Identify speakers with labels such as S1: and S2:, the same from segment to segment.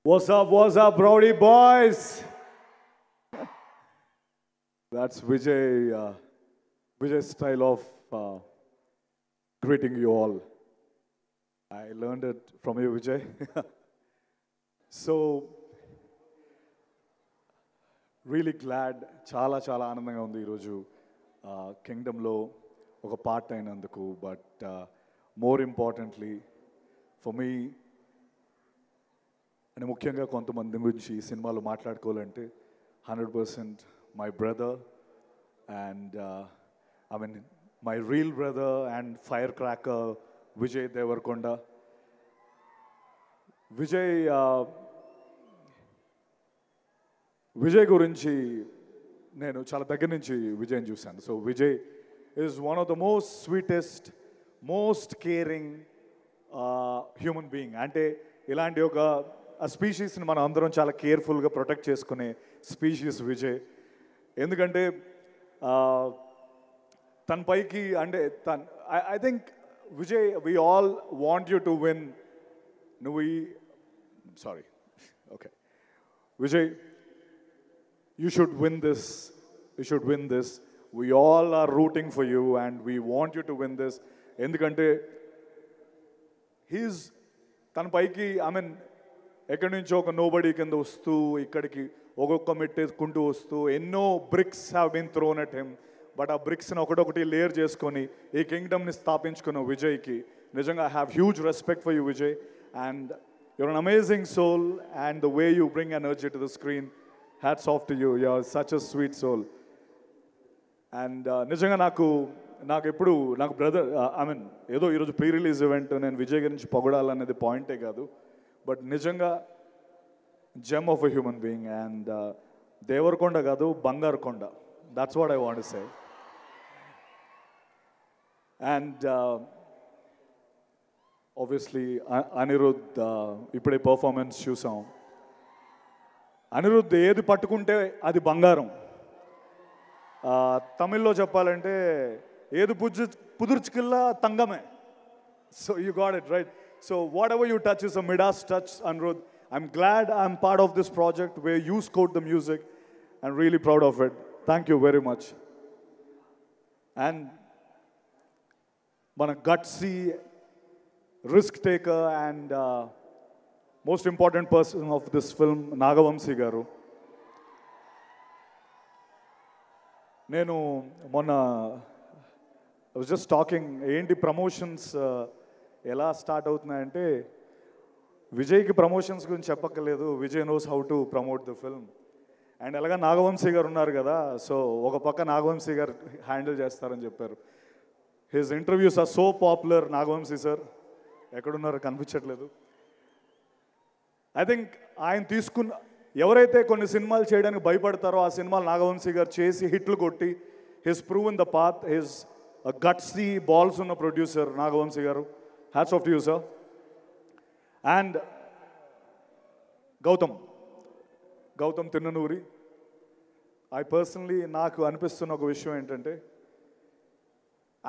S1: What's up, Rowdy boys? That's Vijay's style of greeting you all. I learned it from you, Vijay. So, really glad, చాలా ఆనందంగా ఉంది ఈరోజు కింగ్డమ్లో ఒక part అయినందుకు. But more importantly for me అని ముఖ్యంగా కొంతమంది గురించి ఈ సినిమాలో మాట్లాడుకోవాలంటే 100% my brother and I mean my real brother and fire cracker Vijay Deverakonda. Vijay గురించి నేను చాలా దగ్గర నుంచి విజయ్ని చూశాను. So Vijay is one of the most sweetest, most caring human being. అంటే ఇలాంటి ఒక స్పీషీస్ని మనం అందరం చాలా కేర్ఫుల్గా ప్రొటెక్ట్ చేసుకునే స్పీషీస్ విజయ్. ఎందుకంటే తన పైకి అంటే I think Vijay we all want you to win. Sorry okay Vijay, you should win this. You should win this. We all are rooting for you and we want you to win this. ఎందుకంటే he's తన పైకి I mean ఎక్కడి నుంచో ఒక nobody కింద వస్తూ ఇక్కడికి ఒక్కొక్క మెట్టేసుకుంటూ వస్తూ ఎన్నో bricks have been thrown at him. But ఆ బ్రిక్స్ని ఒకటొకటి లేయర్ చేసుకొని ఈ కింగ్డమ్ని స్థాపించుకున్న విజయ్కి నిజంగా I have huge respect for you Vijay. And your an amazing soul and the way you bring energy to the screen, hats off to you. You're such a sweet soul. And నిజంగా నాకు ఎప్పుడు నాకు brother I mean ఏదో ఈరోజు pre release event నేను విజయ్ గురించి పొగడాలనేది పాయింటే కాదు. బట్ నిజంగా gem of a human being. And Deverakonda కాదు, బంగారు కొండ. That's what I want to say. And obviously Anirudh ఇప్పుడే పర్ఫార్మెన్స్ చూసాం. అనిరుద్ధ్ ఏది పట్టుకుంటే అది బంగారం. తమిళ్లో చెప్పాలంటే ఏది పుదుర్చుకిల్లా తంగమే. So you got it right. So whatever you touch is a Midas touch, Anirudh. I'm glad I'm part of this project way you scored the music. I'm really proud of it. Thank you very much. And మన gutsy risk taker and most important person of this film, Nagavamsi garu. Nenu monna I was just talking enti promotions ela start avutunnayante Vijay ki promotions gurinchi cheppakaledu. Vijay knows how to promote the film. And alaga Nagavamsi garu unnaru kada, so oka pakka Nagavamsi garu handle chestarani chepparu. His interviews are so popular. Nagavamsi sir ekkadunnaru kanpichhatledu. I think ఆయన తీసుకున్న ఎవరైతే కొన్ని సినిమాలు చేయడానికి భయపడతారో ఆ సినిమాలు నాగవంశీ గారు చేసి హిట్లు కొట్టి his proven the path. His gutsy balls ఉన్న ప్రొడ్యూసర్ నాగవంశీ గారు. Hats off to you sir. And Gautam Tinnanuri. Personally నాకు అనిపిస్తున్న ఒక విషయం ఏంటంటే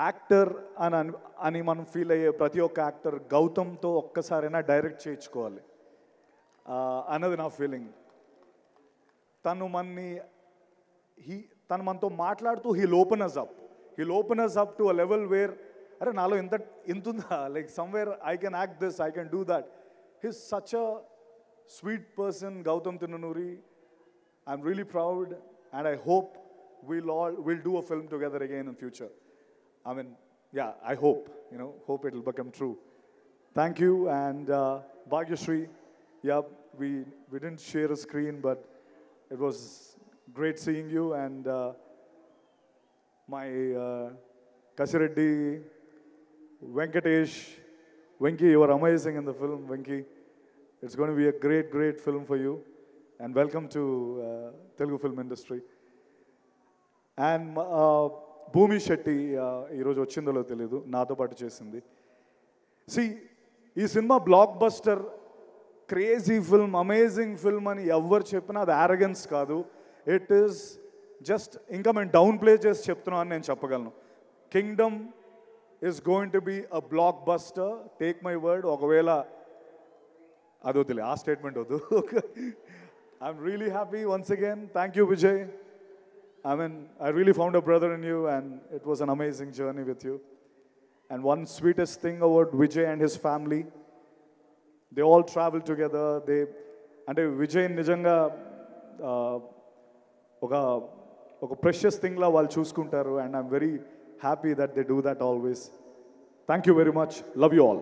S1: యాక్టర్ అని మనం ఫీల్ అయ్యే ప్రతి ఒక్క యాక్టర్ గౌతమ్తో ఒక్కసారైనా డైరెక్ట్ చేయించుకోవాలి అన్నది నా ఫీలింగ్. తను మనతో మాట్లాడుతూ he'll open us up to a level where అరే నాలో ఇంత ఉందా, like somewhere I can act this, I can do that. He's such a sweet person Gautam Tinnanuri. I'm really proud and I hope we'll do a film together again in future. I mean, yeah, I hope it will become true. Thank you. And Bhagyashree, yeah, we didn't share a screen, but it was great seeing you. And my Kasireddy, Venkatesh, Venki, you are amazing in the film. Venki, it's going to be a great film for you. And welcome to Telugu film industry. And Bhumi Shetty, ఈరోజు వచ్చిందో తెలియదు, నాతో పాటు చేసింది. See, ఈ cinema block buster, crazy film, amazing film అని ఎవరు చెప్పినా అది యారగెన్స్ కాదు. ఇట్ ఈస్ జస్ట్ ఇంకా మేము డౌన్ ప్లే చేసి చెప్తున్నాం అని నేను చెప్పగలను. Kingdom is going to be a blockbuster. Take my word. ఒకవేళ అది వద్దులే, ఆ స్టేట్మెంట్ వద్దు. I'm really happy once again. Thank you Vijay. I mean, I really found a brother in you, and it was an amazing journey with you. And one sweetest thing about Vijay and his family, they all travel together. అంటే విజయ్ నిజంగా ఒక precious థింగ్లా వాళ్ళు చూసుకుంటారు, and I'm very happy that they do that always. Thank you very much. Love you all.